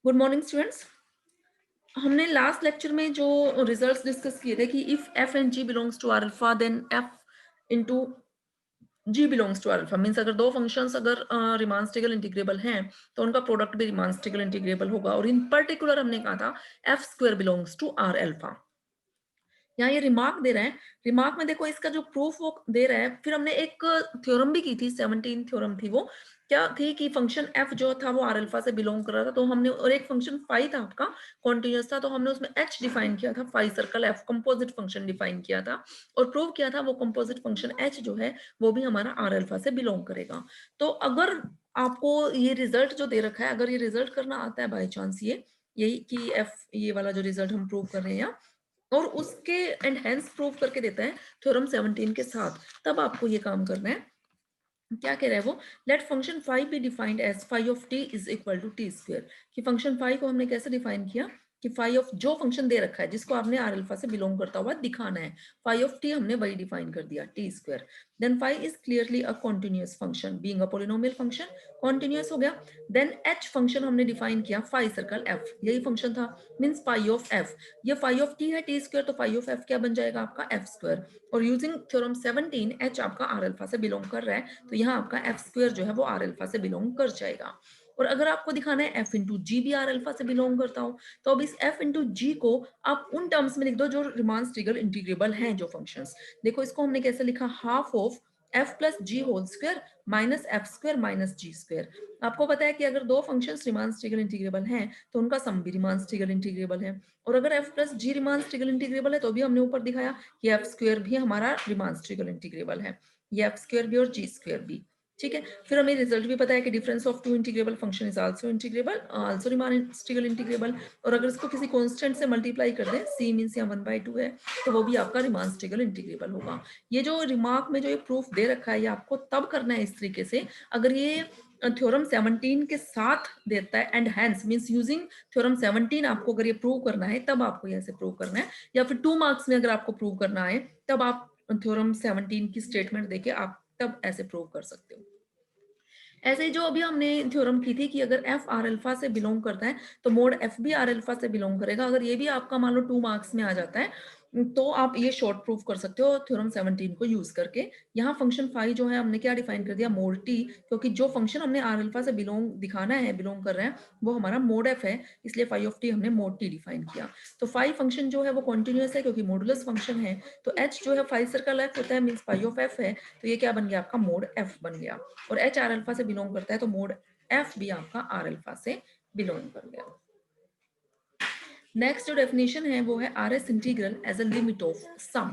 Good morning students. हमने last lecture में जो रिजल्ट्स डिस्कस किए थे कि if F and G belongs to R alpha then F into G belongs to alpha means अगर दो फंक्शंस अगर रिमान इंटीग्रल इंटीग्रेबल हैं तो उनका प्रोडक्ट भी रिमान इंटीग्रल इंटीग्रेबल होगा। और इन पर्टिकुलर हमने कहा था F square belongs to R alpha. यहाँ ये रिमार्क दे रहे हैं। रिमार्क में देखो इसका जो प्रूफ वो दे रहा है। फिर हमने एक थ्योरम भी की थी, 17 थ्योरम थी। वो क्या थी कि फंक्शन एफ जो था वो आर अल्फा से बिलोंग कर रहा था। तो हमने और एक फंक्शन फाई था आपका कॉन्टिन्यूस था, तो हमने उसमें एच डिफाइन किया था, phi circle F composite function define किया था और प्रूव किया था वो कंपोजिट फंक्शन एच जो है वो भी हमारा आर अल्फा से बिलोंग करेगा। तो अगर आपको ये रिजल्ट जो दे रखा है, अगर ये रिजल्ट करना आता है बाई चांस, ये यही कि एफ ये वाला जो रिजल्ट हम प्रूव कर रहे हैं और उसके एनहेंस प्रूव करके देता है थ्योरम 17 के साथ, तब आपको ये काम करना है। क्या कह रहा है वो, let function phi be defined as phi of T is equal to T square. कि फंक्शन फाइव को हमने कैसे डिफाइन किया कि फाइव ऑफ जो फंक्शन दे रखा है जिसको आपने आर अल्फा से बिलोंग करता हुआ दिखाना है, फाइव ऑफ टी हमने वही डिफाइन कर दिया, T square. Then phi is clearly a continuous function being a polynomial function, continuous हो गया। देन एच फंक्शन हमने डिफाइन किया फाइव सर्कल एफ, यही फंक्शन था, मींस फाइव ऑफ एफ। ये फाइव ऑफ टी है टी स्क्वायर, तो phi of F क्या बन जाएगा आपका एफ स्क्वायर। और यूजिंग थ्योरम 17 एच आपका आर अल्फा से बिलोंग कर रहा है, तो यहाँ आपका एफ स्क्वायर जो है वो आर अल्फा से बिलोंग कर जाएगा। और अगर आपको दिखाना है एफ इंटू जी भी आर अल्फा से बिलोंग करता हो, तो अब इस एफ इंटू जी को आप उन टर्म्स में लिख दो जो रिमान इंटीग्रल इंटीग्रेबल हैं जो फंक्शंस। देखो इसको हमने कैसे लिखा, half of F plus G whole square minus F square minus G square. आपको पता है कि अगर दो फंक्शंस रिमान इंटीग्रल इंटीग्रेबल हैं तो उनका सम भी रिमान इंटीग्रल इंटीग्रेबल है। और अगर एफ प्लस जी रिमान इंटीग्रल इंटीग्रेबल है तो भी हमने ऊपर दिखाया कि एफ स्क्वायर भी हमारा रिमान इंटीग्रल इंटीग्रेबल है, ये एफ स्क्वायर भी और जी स्क्वायर भी। ठीक है, फिर हमें रिजल्ट भी पता है कि difference of two integrable function is also integrable, also Riemann integral integrable. और अगर इसको किसी कांस्टेंट से मल्टीप्लाई कर दें, सी मींस यहाँ 1/2 है, तो वो भी आपका रिमान इंटीग्रल इंटीग्रेबल होगा। ये जो रिमार्क में जो ये प्रूफ दे रखा है ये आपको तब करना है इस तरीके से अगर ये थ्योरम 17 के साथ देता है and hence means using theorem 17 आपको अगर ये प्रूव करना है तब आपको ऐसे प्रूव करना है। या फिर 2 मार्क्स में अगर आपको प्रूव करना है तब आप थ्योरम 17 की स्टेटमेंट देके आप तब ऐसे प्रूव कर सकते हो। ऐसे ही जो अभी हमने थ्योरम की थी कि अगर एफ आर अल्फा से बिलोंग करता है तो मोड एफ भी आर अल्फा से बिलोंग करेगा। अगर ये भी आपका मान लो 2 मार्क्स में आ जाता है तो आप ये शॉर्ट प्रूफ कर सकते हो थ्योरम 17 को यूज करके। यहाँ फंक्शन फाई जो है हमने क्या डिफाइन कर दिया, मोड टी, क्योंकि जो फंक्शन हमने आर अल्फा से बिलोंग दिखाना है, बिलोंग कर रहे हैं, वो हमारा मोड एफ है, इसलिए फाई ऑफ टी हमने मोड टी डिफाइन किया। तो फाई फंक्शन जो है वो कॉन्टिन्यूस है क्योंकि मॉडुलस फंक्शन है, तो एच जो है फाई सर्कल एफ होता है मींस फाई ऑफ एफ है, तो ये क्या बन गया आपका मोड एफ बन गया। और एच आर अल्फा से बिलोंग करता है तो मोड एफ भी आपका आर अल्फा से बिलोंग कर गया। नेक्स्ट जो डेफिनेशन है वो है R S integral as a limit of sum.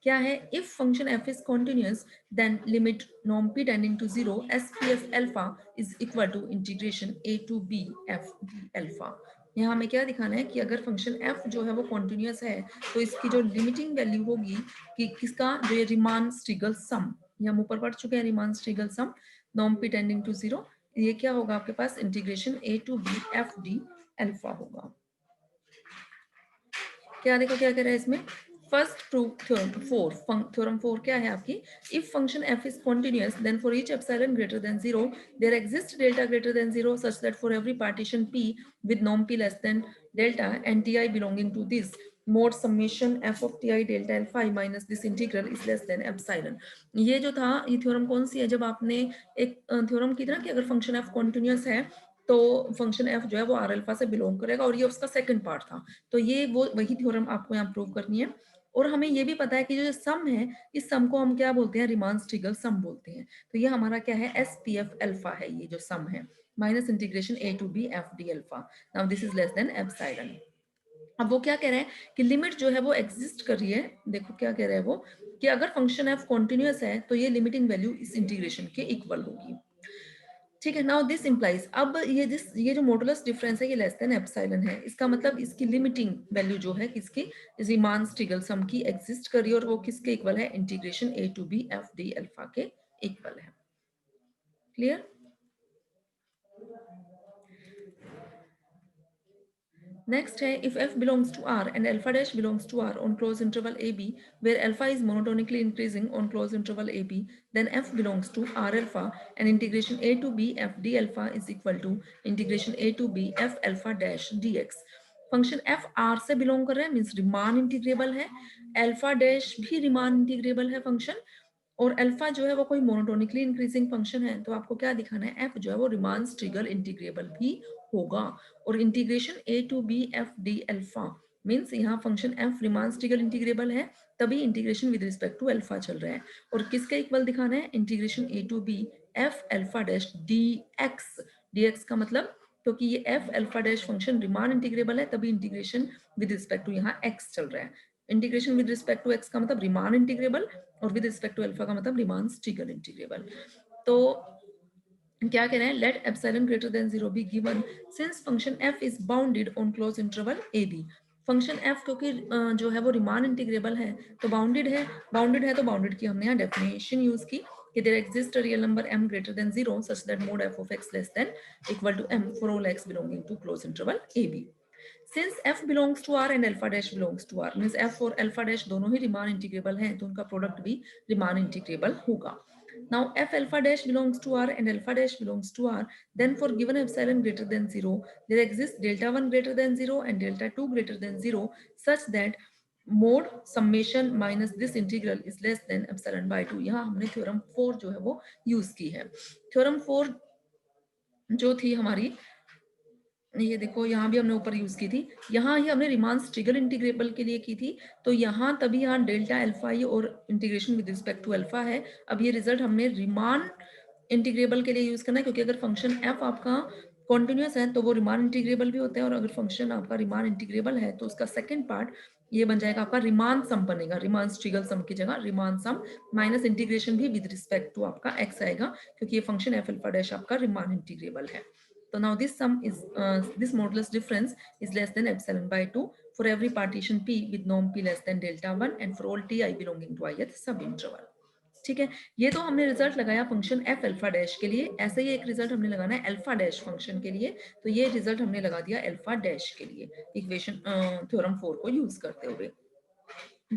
क्या है, if function f is continuous then limit नॉम P tending to zero S P f alpha is equal to integration A to B F D alpha. यहाँ हमें क्या दिखाना है कि अगर फंक्शन f जो है वो कॉन्टिन्यूस है तो इसकी जो लिमिटिंग वैल्यू होगी कि किसका, जो ये रिमान स्टीगल सम, ये हम ऊपर पढ़ चुके हैं, Riemann स्टीगल some Nom P tending to zero, ये क्या होगा आपके पास integration A to B F D alpha होगा। क्या देखो क्या कह रहा है इसमें, फर्स्ट प्रूफ थ्योरम फोर क्या है आपकी, if function f is continuous then for each epsilon greater than 0 there exist delta greater than 0 such that for every partition p with norm p less than delta and ti belonging to this mod summation f of ti delta alpha minus this integral is less than epsilon. ये जो था ये theorem कौन सी है, जब आपने एक theorem की थी ना कि अगर फंक्शन f कॉन्टिन्यूअस है तो फंक्शन f जो है वो आर अल्फा से बिलोंग करेगा, और ये उसका सेकंड पार्ट था। तो ये वो वही थ्योरम आपको यहाँ प्रूव करनी है। और हमें ये भी पता है कि जो सम है इस सम को हम क्या बोलते हैं, रिमान इंटीग्रल सम बोलते हैं। तो ये हमारा क्या है, एस पी एफ एल्फा है, ये जो सम है minus integration A to B F D alpha, now this is less than epsilon. अब वो क्या कह रहे हैं कि लिमिट जो है वो एग्जिस्ट कर रही है, देखो क्या कह रहे हैं वो, कि अगर फंक्शन एफ कॉन्टिन्यूअस है तो ये लिमिटिंग वैल्यू इस इंटीग्रेशन के इक्वल होगी। ठीक है, नाउ दिस इंप्लाइज, अब ये जो मॉडुलस डिफरेंस है ये लेस देन एप्सिलॉन है, इसका मतलब इसकी लिमिटिंग वैल्यू जो है किसकी, रीमान स्टीगल सम की एग्जिस्ट कर रही है, और वो किसके इक्वल है, integration A to B F D alpha के इक्वल है। क्लियर। नेक्स्ट है if f belongs to R and alpha dash belongs to R on closed interval AB where alpha is monotonically increasing on closed interval AB, then f belongs to R alpha and integration a to b f d alpha is equal to integration a to b f alpha dash dx. Function f R से belong कर रहा है means Riemann integrable है, alpha dash भी Riemann integrable है function, और alpha जो है वो कोई मोनोटोनिकली इंक्रीजिंग फंक्शन है, तो आपको क्या दिखाना है, एफ जो है वो रिमान स्ट्रिगल इंटीग्रेबल भी होगा, और integration A to B F D alpha means यहाँ function F Riemann Stieltjes integrable है, तभी integration with respect to alpha चल रहा है, और किसके इक्वल दिखाना है, integration A to B F alpha dash D X, D X का मतलब क्योंकि ये F alpha dash function Riemann integrable है तभी इंटीग्रेशन विद रिस्पेक्ट टू यहाँ एक्स चल रहा है, integration with respect to x का मतलब रिमान इंटीग्रेबल और विद रिस्पेक्ट टू अल्फा का मतलब रिमान स्ट्रिगल इंटीग्रेबल। तो क्या कह रहे हैं, let epsilon greater than 0 be given since function f is bounded on close interval a b। Function f क्योंकि जो है वो रिमान इंटीग्रेबल है तो बाउंडेड है, बाउंडेड है तो बाउंडेड की हमने यहाँ डेफिनेशन यूज की कि there exist a real number m greater than 0 such that mod f of x less than equal to m for all x belonging to close interval a b। Since f belongs to R and alpha dash belongs to R means f और alpha dash दोनों ही Riemann integrable हैं तो उनका product भी Riemann integrable होगा। Now f alpha dash belongs to R and alpha dash belongs to R, then for given epsilon greater than 0 there exists delta 1 greater than 0 and delta 2 greater than 0 such that mod summation minus this integral is less than epsilon by 2। यहाँ हमने theorem 4 जो है वो use की है। Theorem 4 जो थी हमारी, ये देखो यहाँ भी हमने ऊपर यूज की थी, यहाँ ही हमने रिमान स्ट्रिगल इंटीग्रेबल के लिए की थी, तो यहाँ तभी यहाँ डेल्टा अल्फा ही और integration with respect to alpha है। अब ये रिजल्ट हमने रिमान इंटीग्रेबल के लिए यूज करना है क्योंकि अगर फंक्शन एफ आपका कॉन्टिन्यूस है तो वो रिमान इंटीग्रेबल भी होता है, और अगर फंक्शन आपका रिमान इंटीग्रेबल है तो उसका सेकेंड पार्ट ये बन जाएगा आपका रिमान सम बनेगा, रिमान स्ट्रिगल सम की जगह रिमान सम माइनस इंटीग्रेशन भी विद रिस्पेक्ट टू आपका एक्स आएगा क्योंकि ये फंक्शन एफ अल्फा डैश आपका रिमान इंटीग्रेबल है। So now this sum is this modulus difference is less than epsilon by 2 for every partition p with norm p less than delta 1 and for all ti belonging to ith sub interval। ठीक है, ये तो हमने result लगाया function F alpha dash के लिए, ऐसे ही एक रिजल्ट हमने लगाना है अल्फा डैश फंक्शन के लिए, तो ये रिजल्ट हमने लगा दिया अल्फा डैश के लिए इक्वेशन थ्योरम 4 को यूज करते हुए।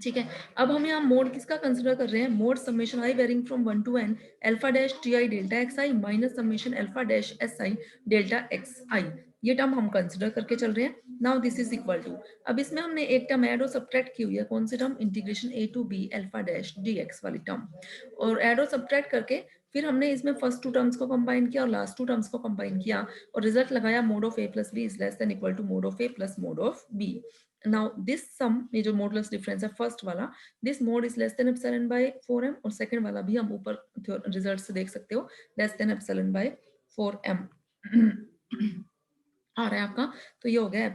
ठीक है, अब हम यहाँ मोड किसका कंसिडर कर रहे हैं, mod summation i varying from 1 to n alpha dash t i delta x I minus summation alpha dash s i delta x i, ये टर्म हम कंसिडर करके चल रहे हैं। Now this is equal to, अब इसमें हमने एक टर्म ऐड और सब्ट्रैक्ट की हुई है, कौन सी term, integration A to b alpha dash D x वाली टर्म, और ऐड और सब्ट्रैक्ट करके फिर हमने इसमें फर्स्ट टू टर्म्स को कंबाइन किया और लास्ट टू टर्म्स को कंबाइन किया और रिजल्ट लगाया mod of a plus b is less than equal to mod of a plus mod of b. Now this sum, ये जो मॉडुलस डिफरेंस है फर्स्ट वाला, this mod is less than epsilon by 4m, और second वाला भी हम ऊपर result से देख सकते हो less than epsilon by 4m आ रहा है आपका, तो ये हो गया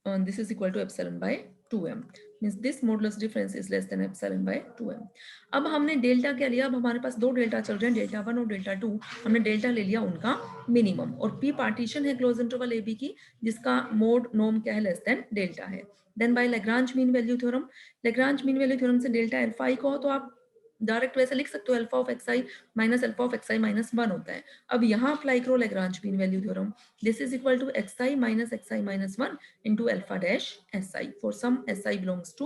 this is equal to epsilon by 2m means this modulus difference is less than epsilon by 2m। अब हमने डेल्टा क्या लिया, अब हमारे पास दो डेल्टा चल रहे हैं, डेल्टा 1 और डेल्टा 2, हमने डेल्टा ले लिया उनका मिनिमम, और p पार्टीशन है क्लोज इंटरवल ab की जिसका मोड नॉर्म क्या है, लेस देन डेल्टा है। Then by Lagrange mean value theorem, Lagrange mean value theorem से डेल्टा अल्फा आई को तो आप डायरेक्ट वैसे लिख सकते हो alpha of X I minus alpha of X I minus 1 होता है। अब यहाँ अप्लाई करो Lagrange mean value theorem, this is equal to x I minus 1 into alpha dash s i for some s i belongs to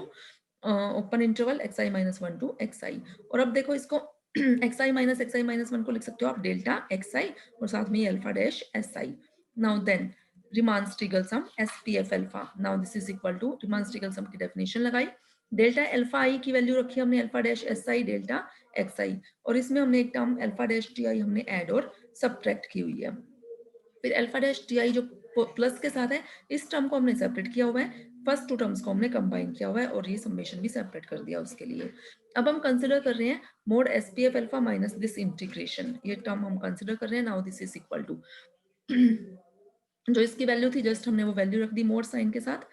open interval x I minus 1 to x i. और अब देखो इसको x आई minus 1 को लिख सकते हो आप delta x i और साथ में alpha dash s i. Now then Riemann Stieltjes sum S P F alpha, now this is equal to Riemann Stieltjes sum की डेफिनेशन लगाई, डेल्टा अल्फा आई की वैल्यू रखी हमने alpha dash s i delta x i, और इसमें हमने एक term alpha dash t i हमने ऐड और सब्ट्रैक्ट की हुई है। फिर अल्फा डैश टी आई जो प्लस के साथ है इस टर्म को हमने सेपरेट किया हुआ है, फर्स्ट टू टर्म्स को हमने कंबाइन किया हुआ है और ये समेशन भी सेपरेट कर दिया उसके लिए। अब हम कंसिडर कर रहे हैं mod S P F alpha minus this integration, ये टर्म हम कंसिडर कर रहे हैं। Now this is equal to जो इसकी वैल्यू थी जस्ट हमने वो वैल्यू रख दी मोड साइन के साथ।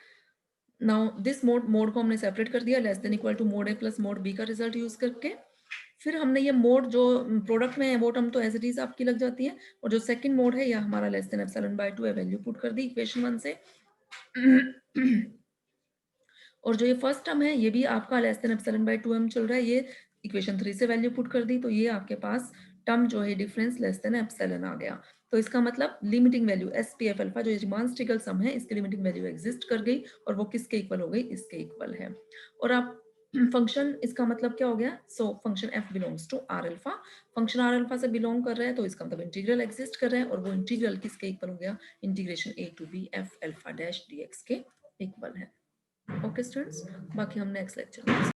नाउ दिस मोड को हमने सेपरेट कर दिया less than equal to mod A plus mod B का रिजल्ट यूज करके। फिर हमने ये मोड जो प्रोडक्ट में है वो टर्म तो एज इट इज आपकी लग जाती है, और जो सेकंड मोड है या हमारा लेस देन एप्सिलॉन बाय 2 है वैल्यू पुट कर दी इक्वेशन 1 से और जो ये फर्स्ट टर्म है ये भी आपका less than epsilon by 2m चल रहा है, ये इक्वेशन 3 से वैल्यू पुट कर दी, तो ये आपके पास टर्म जो है डिफरेंस लेस देन एप्सिलॉन आ गया। तो इसका मतलब limiting value S P F alpha जो रीमान स्टिगल सम है इसकी लिमिटिंग वैल्यू एग्जिस्ट कर गई और वो किसके इक्वल हो गई, इसके इक्वल है। और आप फंक्शन इसका मतलब क्या हो गया, so function F belongs to R alpha, function R alpha से बिलोंग कर रहा है तो इसका मतलब इंटीग्रल एग्जिस्ट कर रहा है और वो इंटीग्रल किसके इक्वल हो गया, integration A to B F alpha dash D X के इक्वल है। ओके स्टूडेंट्स, बाकी हम नेक्स्ट लेक्चर में